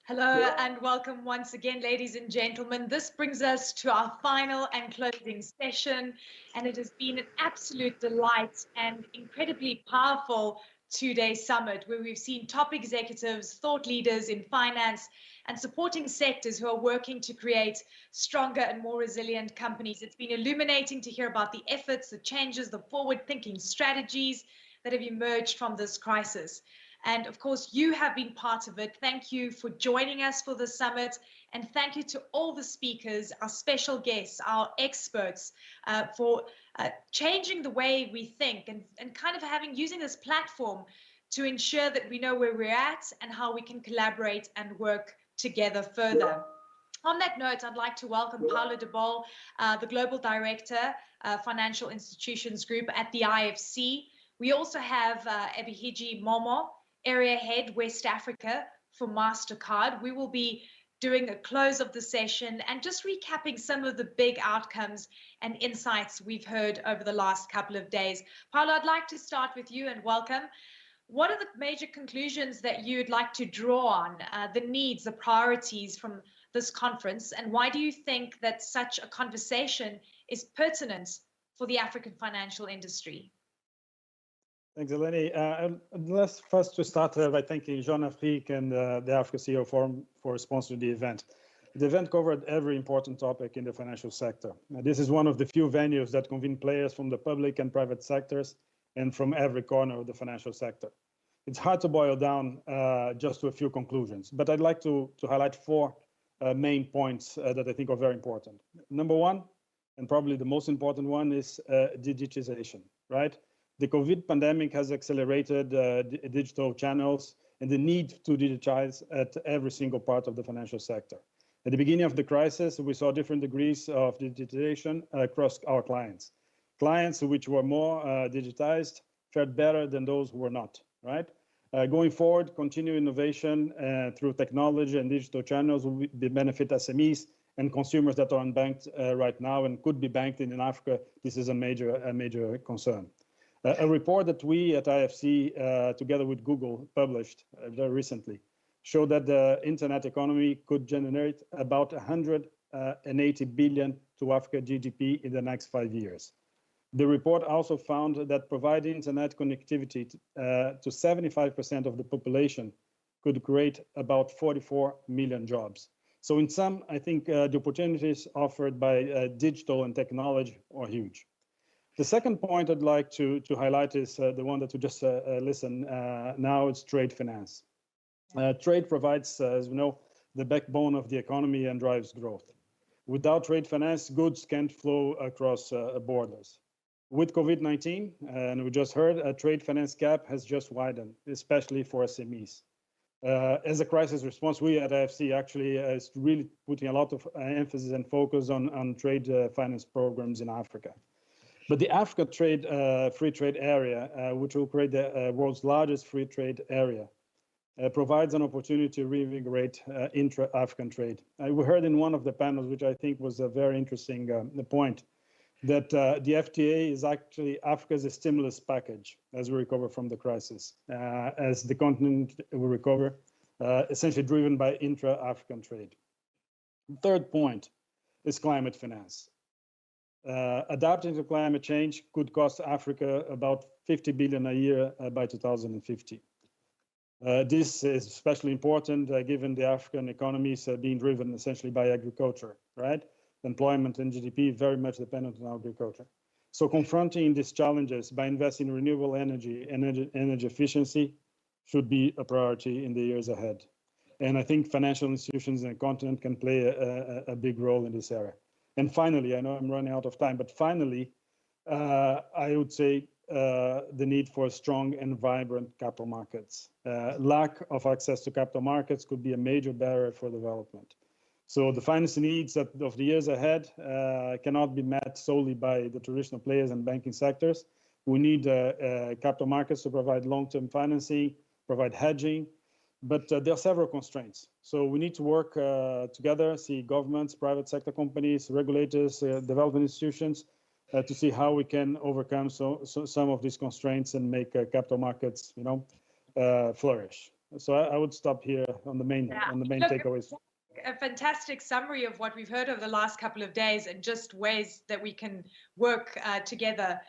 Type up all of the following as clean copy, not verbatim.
Hello and welcome once again, ladies and gentlemen. This brings us to our final and closing session, and it has been an absolute delight and incredibly powerful two-day summit where we've seen top executives, thought leaders in finance, and supporting sectors who are working to create stronger and more resilient companies. It's been illuminating to hear about the efforts, the changes, the forward-thinking strategies that have emerged from this crisis. And of course, you have been part of it. Thank you for joining us for the summit. And thank you to all the speakers, our special guests, our experts, for changing the way we think and kind of using this platform to ensure that we know where we're at and how we can collaborate and work together further. On that note, I'd like to welcome Paulo de Bol, the Global Director, Financial Institutions Group at the IFC. We also have Ebihiji Momo, Area Head West Africa for MasterCard. We will be doing a close of the session and just recapping some of the big outcomes and insights we've heard over the last couple of days. Paulo, I'd like to start with you and welcome. What are the major conclusions that you'd like to draw on, the needs, the priorities from this conference, and why do you think that such a conversation is pertinent for the African financial industry? Thanks, Eleni. Let's first to start by thanking Jean Afrique and the Africa CEO Forum for sponsoring the event. The event covered every important topic in the financial sector. This is one of the few venues that convene players from the public and private sectors and from every corner of the financial sector. It's hard to boil down just to a few conclusions, but I'd like to highlight four main points that I think are very important. Number one, and probably the most important one, is digitization, right? The COVID pandemic has accelerated digital channels and the need to digitize at every single part of the financial sector. At the beginning of the crisis, we saw different degrees of digitization across our clients. Clients which were more digitized fared better than those who were not, right? Going forward, continued innovation through technology and digital channels will benefit SMEs and consumers that are unbanked right now and could be banked in Africa. This is a major concern. A report that we at IFC, together with Google, published very recently, showed that the internet economy could generate about 180 billion to Africa GDP in the next 5 years. The report also found that providing internet connectivity to 75% of the population could create about 44 million jobs. So in sum, I think the opportunities offered by digital and technology are huge. The second point I'd like to highlight is the one that we just listened now. It's trade finance. Trade provides, as we know, the backbone of the economy and drives growth. Without trade finance, goods can't flow across borders. With COVID-19, and we just heard, a trade finance gap has just widened, especially for SMEs. As a crisis response, we at IFC actually is really putting a lot of emphasis and focus on trade finance programs in Africa. But the Africa free trade area, which will create the world's largest free trade area, provides an opportunity to reinvigorate intra-African trade. We heard in one of the panels, which I think was a very interesting point, that the FTA is actually Africa's stimulus package as we recover from the crisis, as the continent will recover, essentially driven by intra-African trade. The third point is climate finance. Adapting to climate change could cost Africa about 50 billion a year by 2050. This is especially important given the African economies being driven essentially by agriculture, right? Employment and GDP very much dependent on agriculture. So confronting these challenges by investing in renewable energy and energy efficiency should be a priority in the years ahead. And I think financial institutions in the continent can play a big role in this area. And finally, I know I'm running out of time, but finally, I would say the need for strong and vibrant capital markets. Lack of access to capital markets could be a major barrier for development. So the financing needs of the years ahead cannot be met solely by the traditional players and banking sectors. We need capital markets to provide long-term financing, provide hedging, but there are several constraints. So we need to work together, see governments, private sector companies, regulators, development institutions, to see how we can overcome some of these constraints and make capital markets, flourish. So I would stop here on the main takeaways. A fantastic summary of what we've heard over the last couple of days and just ways that we can work together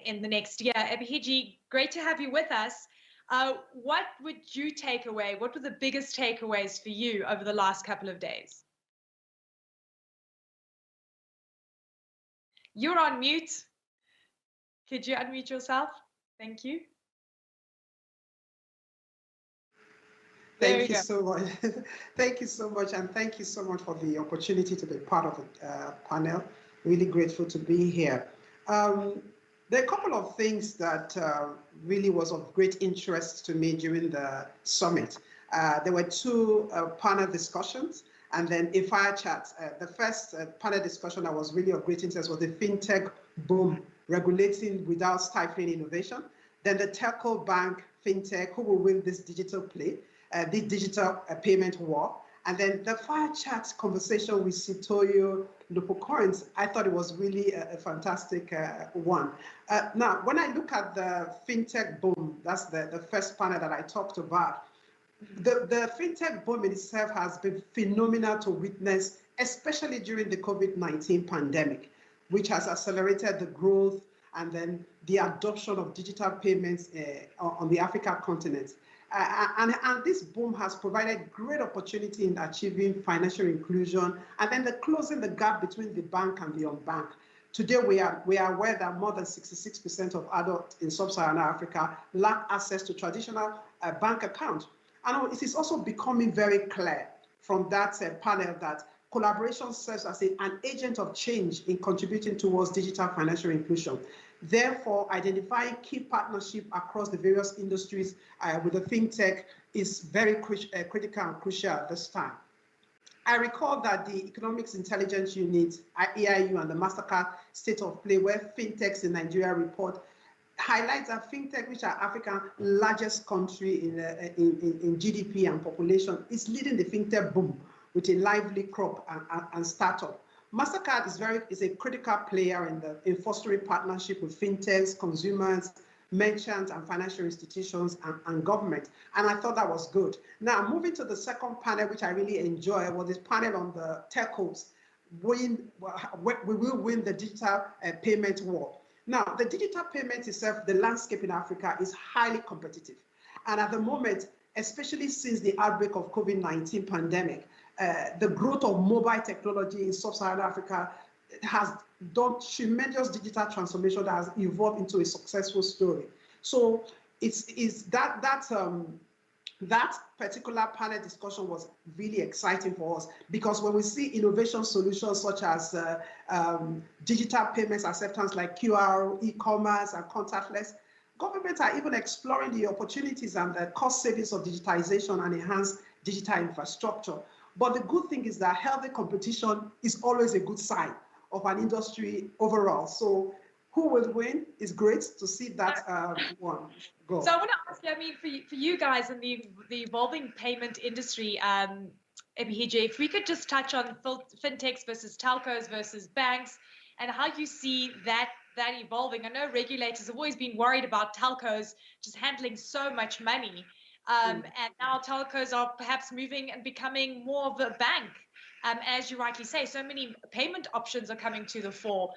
in the next year. Ebihiji, great to have you with us. What would you take away? What were the biggest takeaways for you over the last couple of days? You're on mute. Could you unmute yourself? Thank you. Thank you so much. Thank you so much. And thank you so much for the opportunity to be part of the panel. Really grateful to be here. There are a couple of things that really was of great interest to me during the summit. There were two panel discussions and then a fire chat. The first panel discussion that was really of great interest was the fintech boom, regulating without stifling innovation. Then the telco bank fintech, who will win this digital play? The digital payment war. And then the fire chat conversation with Sitoyo Lupo-Coins, I thought it was really a fantastic one. Now, when I look at the fintech boom, that's the first panel that I talked about, the fintech boom in itself has been phenomenal to witness, especially during the COVID-19 pandemic, which has accelerated the growth and then the adoption of digital payments on the African continent. And this boom has provided great opportunity in achieving financial inclusion and then closing the gap between the bank and the unbanked. Today, we are aware that more than 66% of adults in sub-Saharan Africa lack access to traditional bank accounts. And it is also becoming very clear from that panel that collaboration serves as an agent of change in contributing towards digital financial inclusion. Therefore, identifying key partnership across the various industries with the fintech is very critical and crucial at this time. I recall that the Economics Intelligence Unit, EIU, and the MasterCard State of Play, where fintechs in Nigeria report, highlights that fintech, which are Africa's largest country in GDP and population, is leading the fintech boom with a lively crop and startup. MasterCard is a critical player in fostering partnership with fintechs, consumers, merchants, and financial institutions and government. And I thought that was good. Now, moving to the second panel, which I really enjoy, was this panel on the telcos. We will win the digital payment war. Now, the digital payment itself, the landscape in Africa is highly competitive. And at the moment, especially since the outbreak of COVID-19 pandemic, the growth of mobile technology in sub-Saharan Africa has done tremendous digital transformation that has evolved into a successful story. So that particular panel discussion was really exciting for us, because when we see innovation solutions such as digital payments acceptance like QR, e-commerce, and contactless, governments are even exploring the opportunities and the cost savings of digitization and enhanced digital infrastructure. But the good thing is that healthy competition is always a good sign of an industry overall. So who will win is great to see that one go. So I want to ask you, I mean, for you guys in the evolving payment industry, Ebihiji, if we could just touch on fintechs versus telcos versus banks and how you see that evolving. I know regulators have always been worried about telcos just handling so much money. And now telcos are perhaps moving and becoming more of a bank. As you rightly say, so many payment options are coming to the fore.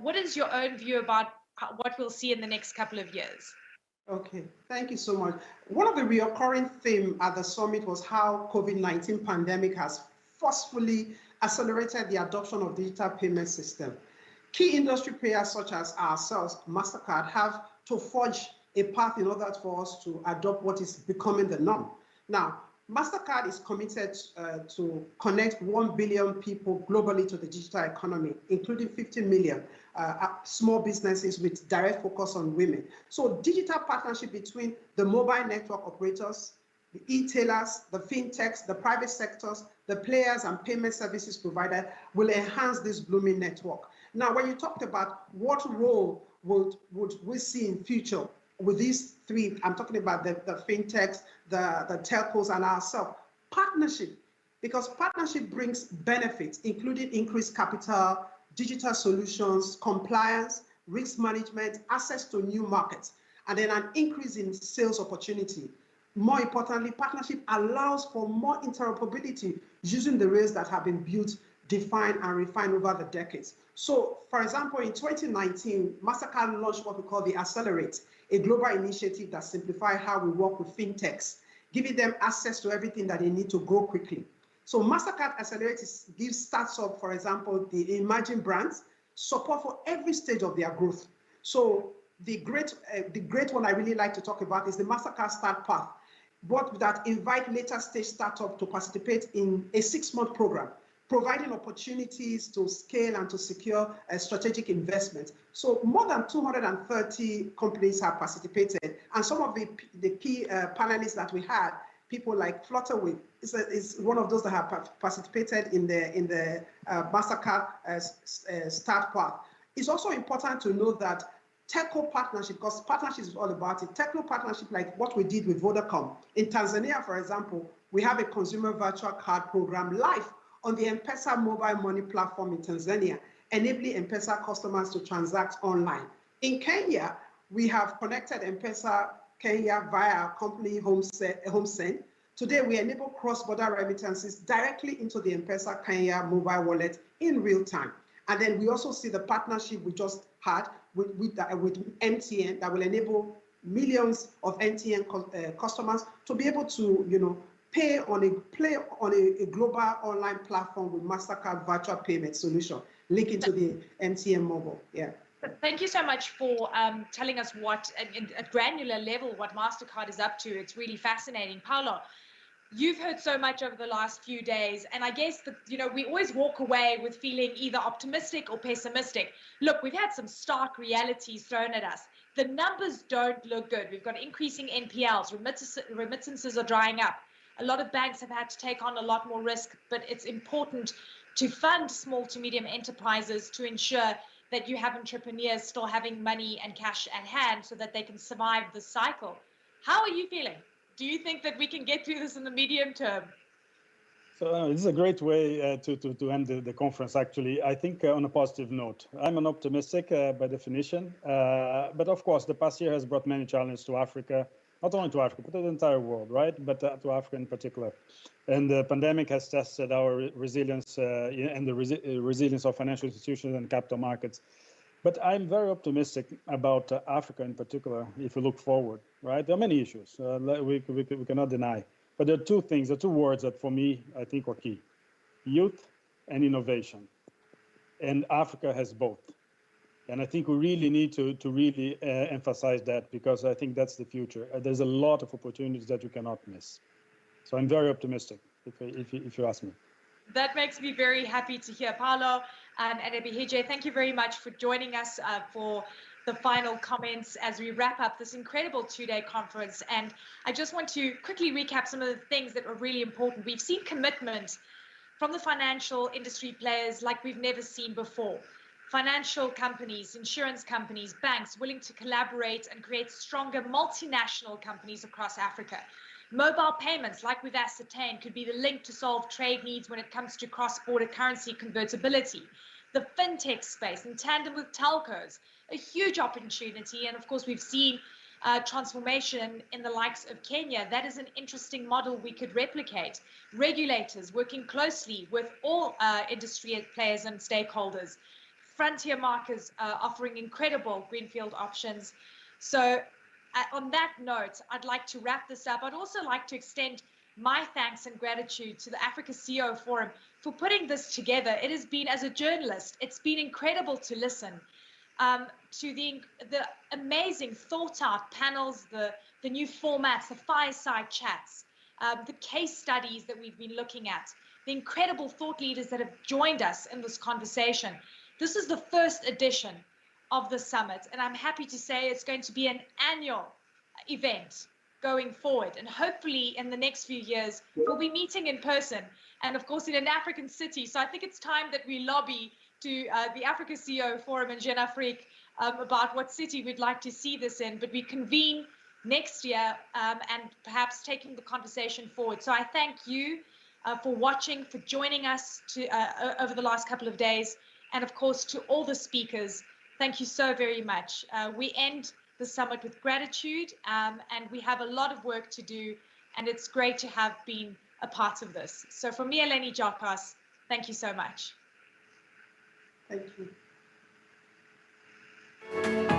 What is your own view about what we'll see in the next couple of years? Okay, thank you so much. One of the recurring themes at the summit was how COVID-19 pandemic has forcefully accelerated the adoption of digital payment system. Key industry players such as ourselves, MasterCard, have to forge a path in order for us to adopt what is becoming the norm. Now, MasterCard is committed to connect 1 billion people globally to the digital economy, including 50 million small businesses with direct focus on women. So digital partnership between the mobile network operators, the e-tailers, the fintechs, the private sectors, the players and payment services providers will enhance this blooming network. Now, when you talked about what role would we see in future with these three, I'm talking about the fintechs, the telcos, and ourselves, partnership, because partnership brings benefits, including increased capital, digital solutions, compliance, risk management, access to new markets, and then an increase in sales opportunity. more importantly, partnership allows for more interoperability using the rails that have been built, defined, and refined over the decades. So, for example, in 2019, MasterCard launched what we call the Accelerate, a global initiative that simplifies how we work with fintechs, giving them access to everything that they need to grow quickly. So MasterCard Accelerate gives startups, for example, the emerging brands, support for every stage of their growth. So the great one I really like to talk about is the MasterCard Start Path, but that invite later stage startups to participate in a 6-month program, providing opportunities to scale and to secure strategic investment. So more than 230 companies have participated, and some of the key panelists that we had, people like Flutterwave is one of those that have participated in the MasterCard Start Path. It's also important to know that Techno partnership, because partnership is all about it. Techno partnership, like what we did with Vodacom. In Tanzania, for example, we have a consumer virtual card program live on the M-Pesa mobile money platform in Tanzania, enabling M-Pesa customers to transact online. In Kenya, we have connected M-Pesa Kenya via our company HomeSend. Today, we enable cross-border remittances directly into the M-Pesa Kenya mobile wallet in real time. And then we also see the partnership we just had with MTN that will enable millions of MTN customers to be able to, play on a global online platform with MasterCard virtual payment solution linking to the MTN mobile. Yeah. Thank you so much for telling us what, at granular level, what MasterCard is up to. It's really fascinating. Paulo, you've heard so much over the last few days, and I guess that, we always walk away with feeling either optimistic or pessimistic. Look, we've had some stark realities thrown at us. The numbers don't look good. We've got increasing NPLs, remittances are drying up. A lot of banks have had to take on a lot more risk, but it's important to fund small to medium enterprises to ensure that you have entrepreneurs still having money and cash at hand so that they can survive the cycle. How are you feeling? Do you think that we can get through this in the medium term? So this is a great way to end the conference, actually. I think on a positive note. I'm an optimistic by definition, but of course, the past year has brought many challenges to Africa, not only to Africa, but to the entire world, right? But to Africa in particular. And the pandemic has tested our resilience and the resilience of financial institutions and capital markets. But I'm very optimistic about Africa in particular, if we look forward, right? There are many issues we cannot deny. But there are two things, there are two words that for me, I think are key. Youth and innovation. And Africa has both. And I think we really need to really emphasize that, because I think that's the future. There's a lot of opportunities that you cannot miss. So I'm very optimistic, if you ask me. That makes me very happy to hear. Paulo and Adebihije, thank you very much for joining us for the final comments as we wrap up this incredible 2-day conference. And I just want to quickly recap some of the things that were really important. We've seen commitment from the financial industry players like we've never seen before. Financial companies, insurance companies, banks willing to collaborate and create stronger multinational companies across Africa. Mobile payments, like we've ascertained, could be the link to solve trade needs when it comes to cross-border currency convertibility. The fintech space, in tandem with telcos, a huge opportunity. And of course, we've seen transformation in the likes of Kenya. That is an interesting model we could replicate. Regulators working closely with all industry players and stakeholders. Frontier markets offering incredible greenfield options. So on that note, I'd like to wrap this up. I'd also like to extend my thanks and gratitude to the Africa CEO Forum for putting this together. It has been, as a journalist, it's been incredible to listen to the amazing thought-out panels, the new formats, the fireside chats, the case studies that we've been looking at, the incredible thought leaders that have joined us in this conversation. This is the first edition of the summit, and I'm happy to say it's going to be an annual event going forward. And hopefully in the next few years, we'll be meeting in person and of course in an African city. So I think it's time that we lobby to the Africa CEO Forum in Jeune Afrique about what city we'd like to see this in, but we convene next year and perhaps taking the conversation forward. So I thank you for watching, for joining us over the last couple of days. And of course, to all the speakers, thank you so very much. We end the summit with gratitude, and we have a lot of work to do, and it's great to have been a part of this. So from me, Eleni Giarkos, thank you so much. Thank you.